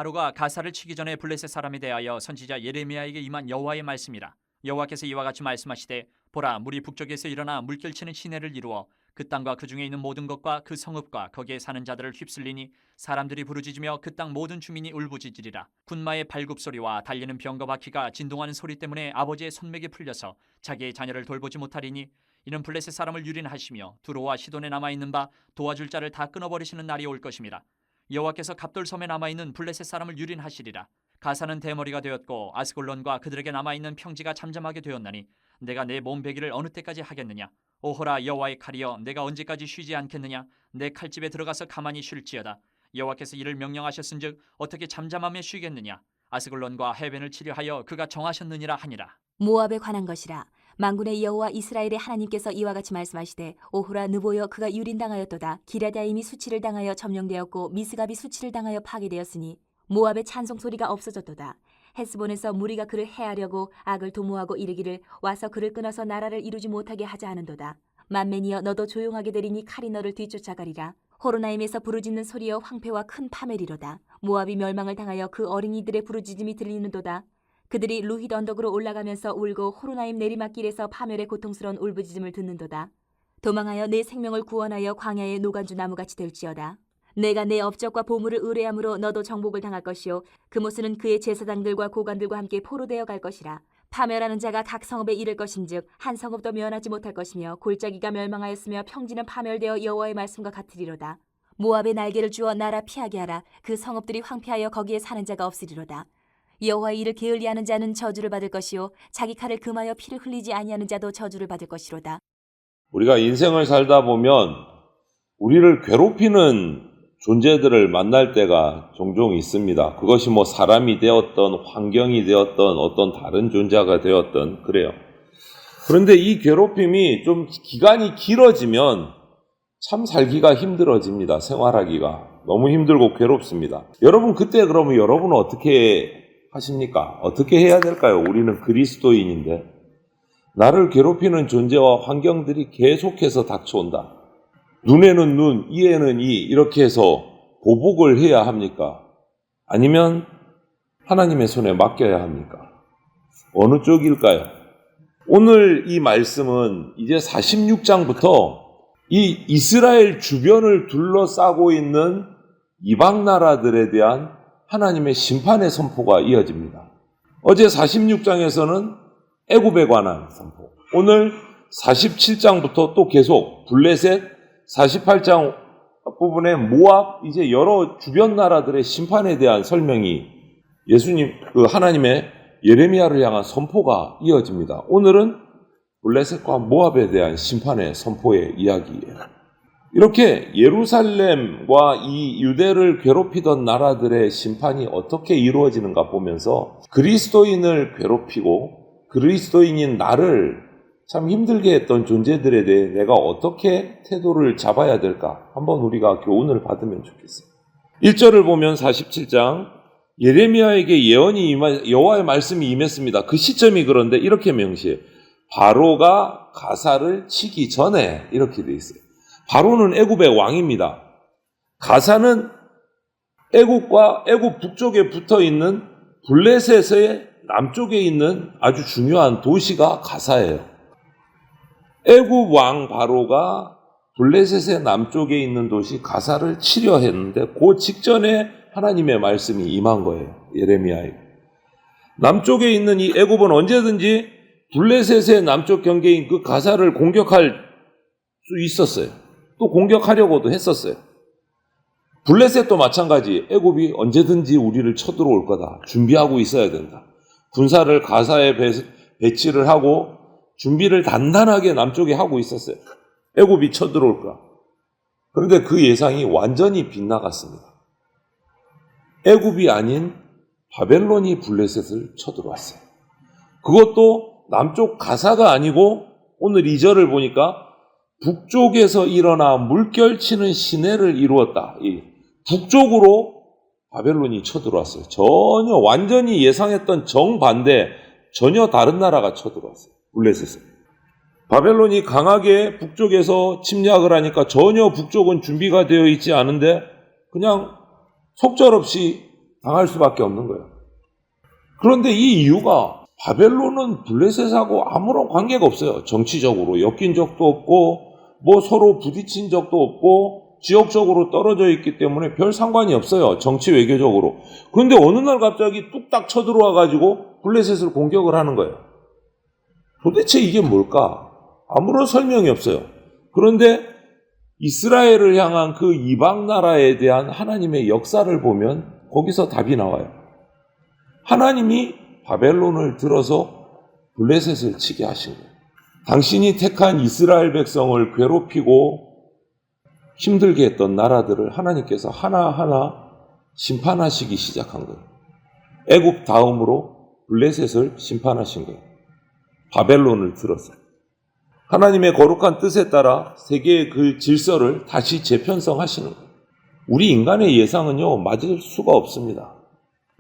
바로가 가사를 치기 전에 블레셋 사람에 대하여 선지자 예레미야에게 임한 여호와의 말씀이라. 여호와께서 이와 같이 말씀하시되 보라 물이 북쪽에서 일어나 물결치는 시내를 이루어 그 땅과 그 중에 있는 모든 것과 그 성읍과 거기에 사는 자들을 휩쓸리니 사람들이 부르짖으며 그 땅 모든 주민이 울부짖으리라. 군마의 발굽소리와 달리는 병거 바퀴가 진동하는 소리 때문에 아버지의 손맥이 풀려서 자기의 자녀를 돌보지 못하리니 이는 블레셋 사람을 유린하시며 두로와 시돈에 남아있는 바 도와줄 자를 다 끊어버리시는 날이 올 것임이라. 여호와께서 갑돌섬에 남아있는 블레셋 사람을 유린하시리라. 가사는 대머리가 되었고 아스골론과 그들에게 남아있는 평지가 잠잠하게 되었나니 내가 내 몸베기를 어느 때까지 하겠느냐. 오호라 여호와의 칼이여 내가 언제까지 쉬지 않겠느냐. 내 칼집에 들어가서 가만히 쉴지어다. 여호와께서 이를 명령하셨은즉 어떻게 잠잠하며 쉬겠느냐. 아스골론과 해변을 치료하여 그가 정하셨느니라 하니라. 모압에 관한 것이라. 만군의 여호와 이스라엘의 하나님께서 이와 같이 말씀하시되 오호라 느보여 그가 유린당하였도다. 기럇야임이 수치를 당하여 점령되었고 미스갑이 수치를 당하여 파괴되었으니 모압의 찬송 소리가 없어졌도다. 헤스본에서 무리가 그를 해하려고 악을 도모하고 이르기를 와서 그를 끊어서 나라를 이루지 못하게 하자 하는도다. 만맨이여 너도 조용하게 되리니 칼이 너를 뒤쫓아가리라. 호로나임에서 부르짖는 소리여 황폐와 큰 파멸이로다. 모압이 멸망을 당하여 그 어린이들의 부르짖음이 들리는도다. 그들이 루힛 언덕으로 올라가면서 울고 호로나임 내리막길에서 파멸의 고통스러운 울부짖음을 듣는도다. 도망하여 내 생명을 구원하여 광야의 노간주 나무같이 될지어다. 내가 내 업적과 보물을 의뢰함으로 너도 정복을 당할 것이요 그모스는 그의 제사장들과 고관들과 함께 포로되어 갈 것이라. 파멸하는 자가 각 성읍에 이를 것인즉 한 성읍도 면하지 못할 것이며 골짜기가 멸망하였으며 평지는 파멸되어 여호와의 말씀과 같으리로다. 모압의 날개를 주어 나라 피하게 하라. 그 성읍들이 황폐하여 거기에 사는 자가 없으리로다. 여호와의 일을 게을리하는 자는 저주를 받을 것이요 자기 칼을 금하여 피를 흘리지 아니하는 자도 저주를 받을 것이로다. 우리가 인생을 살다 보면 우리를 괴롭히는 존재들을 만날 때가 종종 있습니다. 그것이 뭐 사람이 되었던 환경이 되었던 어떤 다른 존재가 되었던 그래요. 그런데 이 괴롭힘이 좀 기간이 길어지면 참 살기가 힘들어집니다. 생활하기가 너무 힘들고 괴롭습니다. 여러분 그때 그러면 여러분은 어떻게 하십니까? 어떻게 해야 될까요? 우리는 그리스도인인데 나를 괴롭히는 존재와 환경들이 계속해서 닥쳐온다. 눈에는 눈, 이에는 이 이렇게 해서 보복을 해야 합니까? 아니면 하나님의 손에 맡겨야 합니까? 어느 쪽일까요? 오늘 이 말씀은 이제 46장부터 이 이스라엘 주변을 둘러싸고 있는 이방 나라들에 대한 하나님의 심판의 선포가 이어집니다. 어제 46장에서는 애굽에 관한 선포, 오늘 47장부터 또 계속 블레셋, 48장 부분에 모압, 이제 여러 주변 나라들의 심판에 대한 설명이 예수님, 하나님의 예레미야를 향한 선포가 이어집니다. 오늘은 블레셋과 모압에 대한 심판의 선포의 이야기예요. 이렇게 예루살렘과 이 유대를 괴롭히던 나라들의 심판이 어떻게 이루어지는가 보면서 그리스도인을 괴롭히고 그리스도인인 나를 참 힘들게 했던 존재들에 대해 내가 어떻게 태도를 잡아야 될까? 한번 우리가 교훈을 받으면 좋겠어요. 1절을 보면 47장 예레미야에게 예언이 여호와의 말씀이 임했습니다. 그 시점이 그런데 이렇게 명시해요. 바로가 가사를 치기 전에 이렇게 돼 있어요. 바로는 애굽의 왕입니다. 가사는 애굽과 애굽 북쪽에 붙어 있는 블레셋의 남쪽에 있는 아주 중요한 도시가 가사예요. 애굽 왕 바로가 블레셋의 남쪽에 있는 도시 가사를 치려 했는데 그 직전에 하나님의 말씀이 임한 거예요. 예레미야에. 남쪽에 있는 이 애굽은 언제든지 블레셋의 남쪽 경계인 그 가사를 공격할 수 있었어요. 또 공격하려고도 했었어요. 블레셋도 마찬가지. 애굽이 언제든지 우리를 쳐들어올 거다. 준비하고 있어야 된다. 군사를 가사에 배치를 하고 준비를 단단하게 남쪽에 하고 있었어요. 애굽이 쳐들어올까. 그런데 그 예상이 완전히 빗나갔습니다. 애굽이 아닌 바벨론이 블레셋을 쳐들어왔어요. 그것도 남쪽 가사가 아니고 오늘 2절을 보니까 북쪽에서 일어나 물결치는 시내를 이루었다. 북쪽으로 바벨론이 쳐들어왔어요. 전혀 완전히 예상했던 정반대, 전혀 다른 나라가 쳐들어왔어요. 블레셋은. 바벨론이 강하게 북쪽에서 침략을 하니까 전혀 북쪽은 준비가 되어 있지 않은데 그냥 속절없이 당할 수밖에 없는 거예요. 그런데 이 이유가 바벨론은 블레셋하고 아무런 관계가 없어요. 정치적으로 엮인 적도 없고 뭐 서로 부딪힌 적도 없고 지역적으로 떨어져 있기 때문에 별 상관이 없어요. 정치 외교적으로. 그런데 어느 날 갑자기 뚝딱 쳐들어와 가지고 블레셋을 공격을 하는 거예요. 도대체 이게 뭘까? 아무런 설명이 없어요. 그런데 이스라엘을 향한 그 이방 나라에 대한 하나님의 역사를 보면 거기서 답이 나와요. 하나님이 바벨론을 들어서 블레셋을 치게 하신 거예요. 당신이 택한 이스라엘 백성을 괴롭히고 힘들게 했던 나라들을 하나님께서 하나하나 심판하시기 시작한 거예요. 애굽 다음으로 블레셋을 심판하신 거예요. 바벨론을 들어서. 하나님의 거룩한 뜻에 따라 세계의 그 질서를 다시 재편성하시는 거예요. 우리 인간의 예상은요, 맞을 수가 없습니다.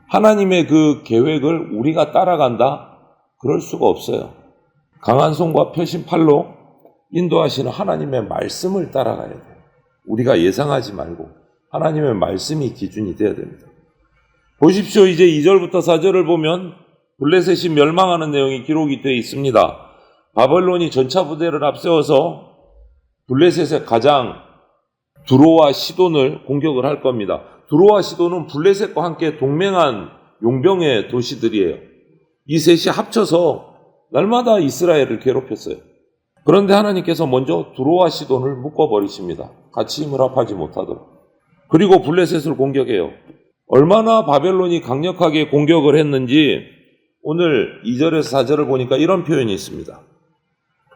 하나님의 그 계획을 우리가 따라간다? 그럴 수가 없어요. 강한 손과 펴신 팔로 인도하시는 하나님의 말씀을 따라가야 돼요. 우리가 예상하지 말고 하나님의 말씀이 기준이 되어야 됩니다. 보십시오. 이제 2절부터 4절을 보면 블레셋이 멸망하는 내용이 기록이 되어 있습니다. 바벨론이 전차 부대를 앞세워서 블레셋의 가장 두로와 시돈을 공격을 할 겁니다. 두로와 시돈은 블레셋과 함께 동맹한 용병의 도시들이에요. 이 셋이 합쳐서 날마다 이스라엘을 괴롭혔어요. 그런데 하나님께서 먼저 두로와 시돈을 묶어버리십니다. 같이 힘을 합하지 못하도록. 그리고 블레셋을 공격해요. 얼마나 바벨론이 강력하게 공격을 했는지 오늘 2절에서 4절을 보니까 이런 표현이 있습니다.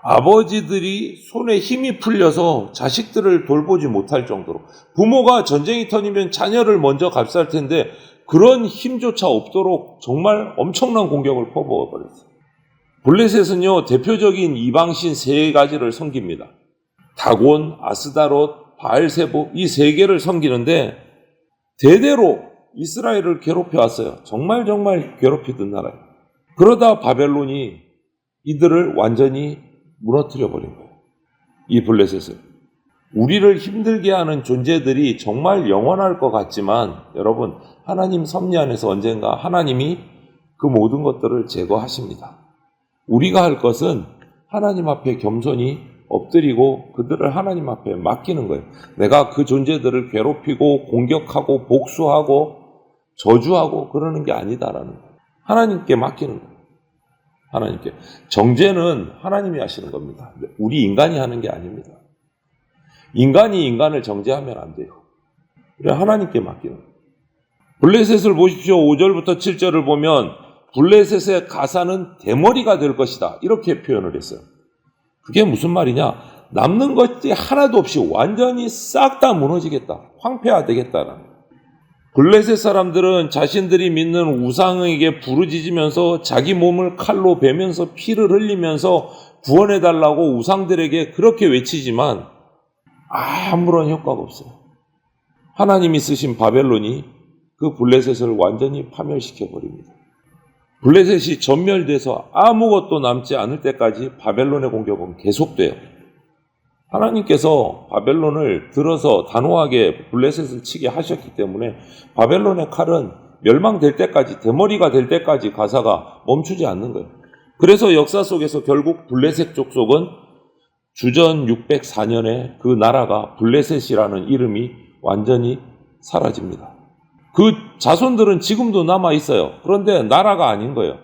아버지들이 손에 힘이 풀려서 자식들을 돌보지 못할 정도로, 부모가 전쟁이 터지면 자녀를 먼저 값살 텐데 그런 힘조차 없도록 정말 엄청난 공격을 퍼부어버렸어요. 블레셋은요, 대표적인 이방신 세 가지를 섬깁니다. 다곤, 아스다롯, 바알세보, 이 세 개를 섬기는데 대대로 이스라엘을 괴롭혀왔어요. 정말 괴롭히던 나라예요. 그러다 바벨론이 이들을 완전히 무너뜨려버린 거예요. 이 블레셋을. 우리를 힘들게 하는 존재들이 정말 영원할 것 같지만 여러분, 하나님 섭리 안에서 언젠가 하나님이 그 모든 것들을 제거하십니다. 우리가 할 것은 하나님 앞에 겸손히 엎드리고 그들을 하나님 앞에 맡기는 거예요. 내가 그 존재들을 괴롭히고 공격하고 복수하고 저주하고 그러는 게 아니다라는 거예요. 하나님께 맡기는 거예요. 하나님께. 정죄는 하나님이 하시는 겁니다. 우리 인간이 하는 게 아닙니다. 인간이 인간을 정죄하면 안 돼요. 그래 하나님께 맡기는 거예요. 블레셋을 보십시오. 5절부터 7절을 보면 블레셋의 가사는 대머리가 될 것이다. 이렇게 표현을 했어요. 그게 무슨 말이냐? 남는 것이 하나도 없이 완전히 싹 다 무너지겠다. 황폐화되겠다라는 거예요. 블레셋 사람들은 자신들이 믿는 우상에게 부르짖으면서 자기 몸을 칼로 베면서 피를 흘리면서 구원해달라고 우상들에게 그렇게 외치지만 아무런 효과가 없어요. 하나님이 쓰신 바벨론이 그 블레셋을 완전히 파멸시켜버립니다. 블레셋이 전멸돼서 아무것도 남지 않을 때까지 바벨론의 공격은 계속돼요. 하나님께서 바벨론을 들어서 단호하게 블레셋을 치게 하셨기 때문에 바벨론의 칼은 멸망될 때까지, 대머리가 될 때까지 가사가 멈추지 않는 거예요. 그래서 역사 속에서 결국 블레셋 족속은 주전 604년에 그 나라가 블레셋이라는 이름이 완전히 사라집니다. 그 자손들은 지금도 남아 있어요. 그런데 나라가 아닌 거예요.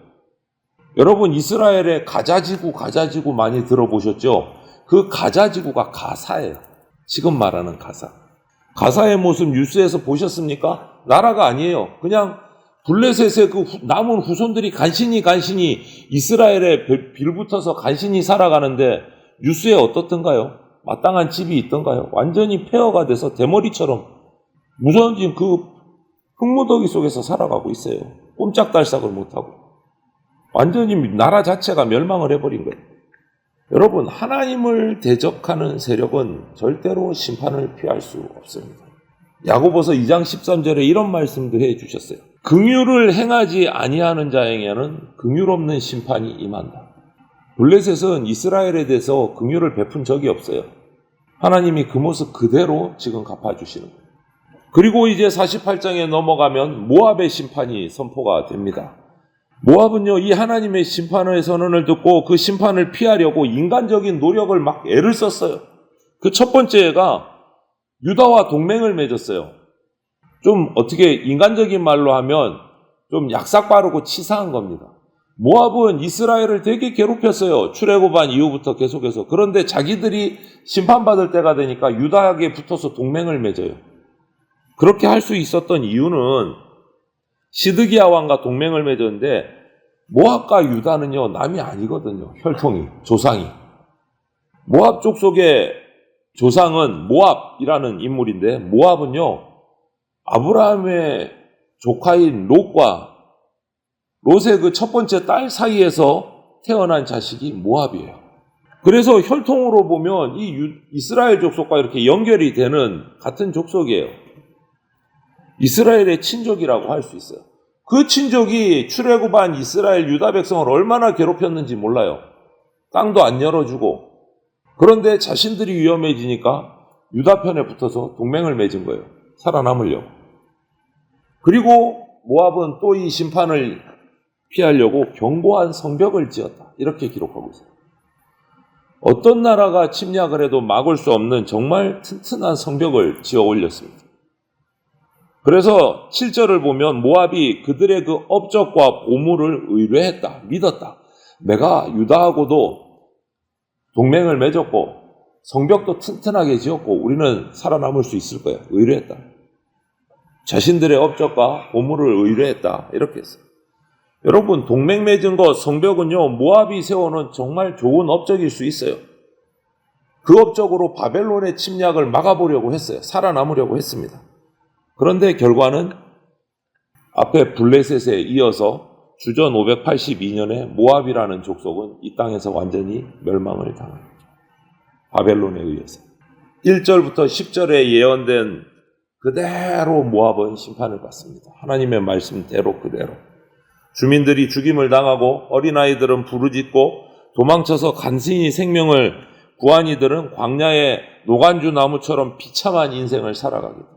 여러분, 이스라엘의 가자지구 많이 들어보셨죠? 그 가자지구가 가사예요. 지금 말하는 가사. 가사의 모습 뉴스에서 보셨습니까? 나라가 아니에요. 그냥 블레셋의 그 남은 후손들이 간신히 이스라엘에 빌붙어서 간신히 살아가는데 뉴스에 어떻던가요? 마땅한 집이 있던가요? 완전히 폐허가 돼서 대머리처럼 무너진 그 흙무더기 속에서 살아가고 있어요. 꼼짝달싹을 못하고. 완전히 나라 자체가 멸망을 해버린 거예요. 여러분, 하나님을 대적하는 세력은 절대로 심판을 피할 수 없습니다. 야고보서 2장 13절에 이런 말씀도 해주셨어요. 긍휼을 행하지 아니하는 자에게는 긍휼 없는 심판이 임한다. 블레셋은 이스라엘에 대해서 긍휼을 베푼 적이 없어요. 하나님이 그 모습 그대로 지금 갚아주시는 거예요. 그리고 이제 48장에 넘어가면 모압의 심판이 선포가 됩니다. 모압은요, 이 하나님의 심판의 선언을 듣고 그 심판을 피하려고 인간적인 노력을 막 애를 썼어요. 그 첫 번째가 유다와 동맹을 맺었어요. 좀 어떻게 인간적인 말로 하면 좀 약삭빠르고 치사한 겁니다. 모압은 이스라엘을 되게 괴롭혔어요. 출애굽한 이후부터 계속해서. 그런데 자기들이 심판받을 때가 되니까 유다에게 붙어서 동맹을 맺어요. 그렇게 할 수 있었던 이유는 시드기야 왕과 동맹을 맺었는데 모압과 유다는요, 남이 아니거든요. 혈통이, 조상이. 모압 족속의 조상은 모압이라는 인물인데, 모압은요, 아브라함의 조카인 롯과 롯의 그 첫 번째 딸 사이에서 태어난 자식이 모압이에요. 그래서 혈통으로 보면 이 이스라엘 족속과 이렇게 연결이 되는 같은 족속이에요. 이스라엘의 친족이라고 할 수 있어요. 그 친족이 출애굽한 이스라엘 유다 백성을 얼마나 괴롭혔는지 몰라요. 땅도 안 열어주고. 그런데 자신들이 위험해지니까 유다 편에 붙어서 동맹을 맺은 거예요. 살아남으려고. 그리고 모압은 또 이 심판을 피하려고 견고한 성벽을 지었다. 이렇게 기록하고 있어요. 어떤 나라가 침략을 해도 막을 수 없는 정말 튼튼한 성벽을 지어 올렸습니다. 그래서 7절을 보면 모압이 그들의 그 업적과 보물을 의뢰했다. 믿었다. 내가 유다하고도 동맹을 맺었고 성벽도 튼튼하게 지었고 우리는 살아남을 수 있을 거야. 의뢰했다. 자신들의 업적과 보물을 의뢰했다. 이렇게 했어요. 여러분, 동맹 맺은 것, 성벽은요, 모압이 세워놓은 정말 좋은 업적일 수 있어요. 그 업적으로 바벨론의 침략을 막아보려고 했어요. 살아남으려고 했습니다. 그런데 결과는 앞에 블레셋에 이어서 주전 582년에 모압이라는 족속은 이 땅에서 완전히 멸망을 당합니다. 바벨론에 의해서. 1절부터 10절에 예언된 그대로 모압은 심판을 받습니다. 하나님의 말씀대로 그대로. 주민들이 죽임을 당하고 어린아이들은 부르짖고 도망쳐서 간신히 생명을 구한 이들은 광야의 노간주 나무처럼 비참한 인생을 살아가게 됩니다.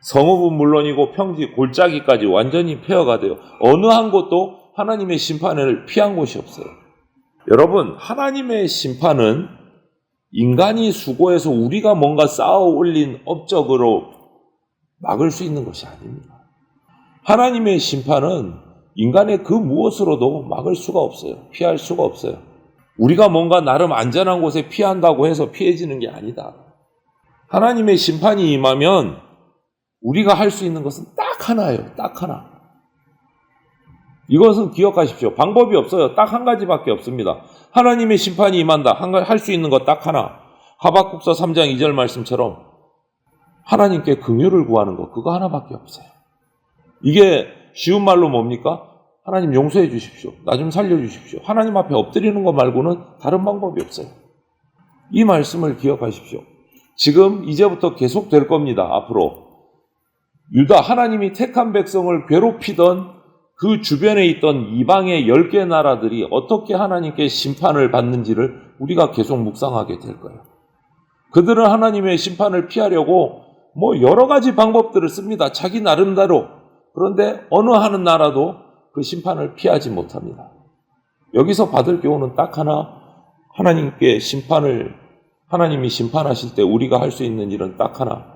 성읍은 물론이고 평지, 골짜기까지 완전히 폐허가 돼요. 어느 한 곳도 하나님의 심판을 피한 곳이 없어요. 여러분, 하나님의 심판은 인간이 수고해서 우리가 뭔가 쌓아 올린 업적으로 막을 수 있는 것이 아닙니다. 하나님의 심판은 인간의 그 무엇으로도 막을 수가 없어요. 피할 수가 없어요. 우리가 뭔가 나름 안전한 곳에 피한다고 해서 피해지는 게 아니다. 하나님의 심판이 임하면 우리가 할 수 있는 것은 딱 하나예요. 딱 하나. 이것은 기억하십시오. 방법이 없어요. 딱 한 가지밖에 없습니다. 하나님의 심판이 임한다. 할 수 있는 것 딱 하나. 하박국서 3장 2절 말씀처럼 하나님께 긍휼을 구하는 것, 그거 하나밖에 없어요. 이게 쉬운 말로 뭡니까? 하나님 용서해 주십시오. 나 좀 살려주십시오. 하나님 앞에 엎드리는 것 말고는 다른 방법이 없어요. 이 말씀을 기억하십시오. 지금 이제부터 계속 될 겁니다. 앞으로. 유다, 하나님이 택한 백성을 괴롭히던 그 주변에 있던 이방의 10개 나라들이 어떻게 하나님께 심판을 받는지를 우리가 계속 묵상하게 될 거예요. 그들은 하나님의 심판을 피하려고 여러 가지 방법들을 씁니다. 자기 나름대로. 그런데 어느 한 나라도 그 심판을 피하지 못합니다. 여기서 받을 교훈은 딱 하나, 하나님이 심판하실 때 우리가 할 수 있는 일은 딱 하나,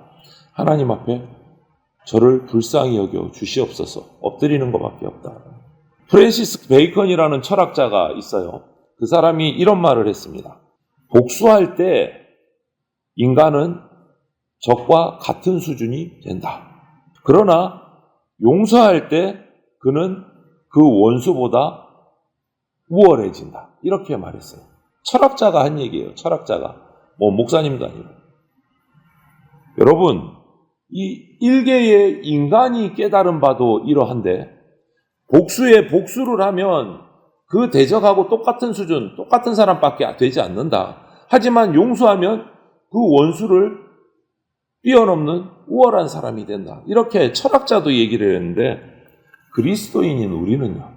하나님 앞에 저를 불쌍히 여겨 주시옵소서, 엎드리는 것밖에 없다. 프랜시스 베이컨이라는 철학자가 있어요. 그 사람이 이런 말을 했습니다. 복수할 때 인간은 적과 같은 수준이 된다. 그러나 용서할 때 그는 그 원수보다 우월해진다. 이렇게 말했어요. 철학자가 한 얘기예요. 철학자가. 목사님도 아니고. 여러분, 이 일개의 인간이 깨달은 바도 이러한데, 복수에 복수를 하면 그 대적하고 똑같은 수준, 똑같은 사람밖에 되지 않는다. 하지만 용서하면 그 원수를 뛰어넘는 우월한 사람이 된다. 이렇게 철학자도 얘기를 했는데, 그리스도인인 우리는요,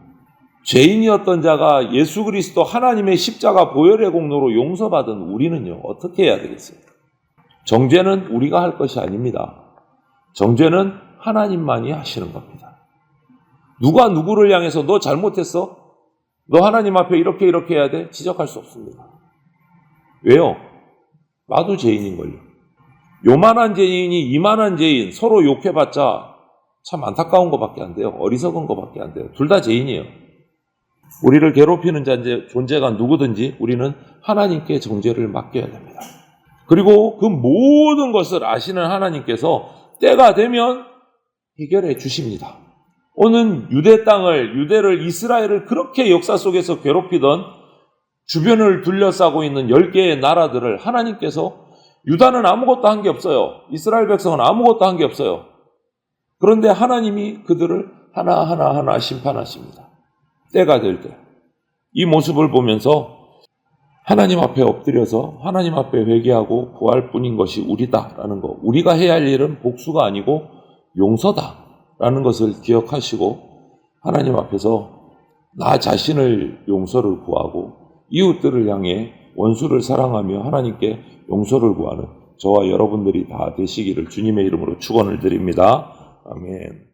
죄인이었던 자가 예수 그리스도 하나님의 십자가 보혈의 공로로 용서받은 우리는요, 어떻게 해야 되겠어요? 정죄는 우리가 할 것이 아닙니다. 정죄는 하나님만이 하시는 겁니다. 누가 누구를 향해서 너 잘못했어? 너 하나님 앞에 이렇게 해야 돼? 지적할 수 없습니다. 왜요? 나도 죄인인걸요. 요만한 죄인이 이만한 죄인 서로 욕해봤자 참 안타까운 것밖에 안 돼요. 어리석은 것밖에 안 돼요. 둘 다 죄인이에요. 우리를 괴롭히는 존재가 누구든지 우리는 하나님께 정죄를 맡겨야 됩니다. 그리고 그 모든 것을 아시는 하나님께서 때가 되면 해결해 주십니다. 오늘 유대를 이스라엘을 그렇게 역사 속에서 괴롭히던 주변을 둘러싸고 있는 10개의 나라들을 하나님께서 유다는 아무것도 한 게 없어요. 이스라엘 백성은 아무것도 한 게 없어요. 그런데 하나님이 그들을 하나하나 심판하십니다. 때가 될 때. 이 모습을 보면서 하나님 앞에 엎드려서 하나님 앞에 회개하고 구할 뿐인 것이 우리다라는 것. 우리가 해야 할 일은 복수가 아니고 용서다라는 것을 기억하시고 하나님 앞에서 나 자신을 용서를 구하고 이웃들을 향해 원수를 사랑하며 하나님께 용서를 구하는 저와 여러분들이 다 되시기를 주님의 이름으로 축원을 드립니다. 아멘.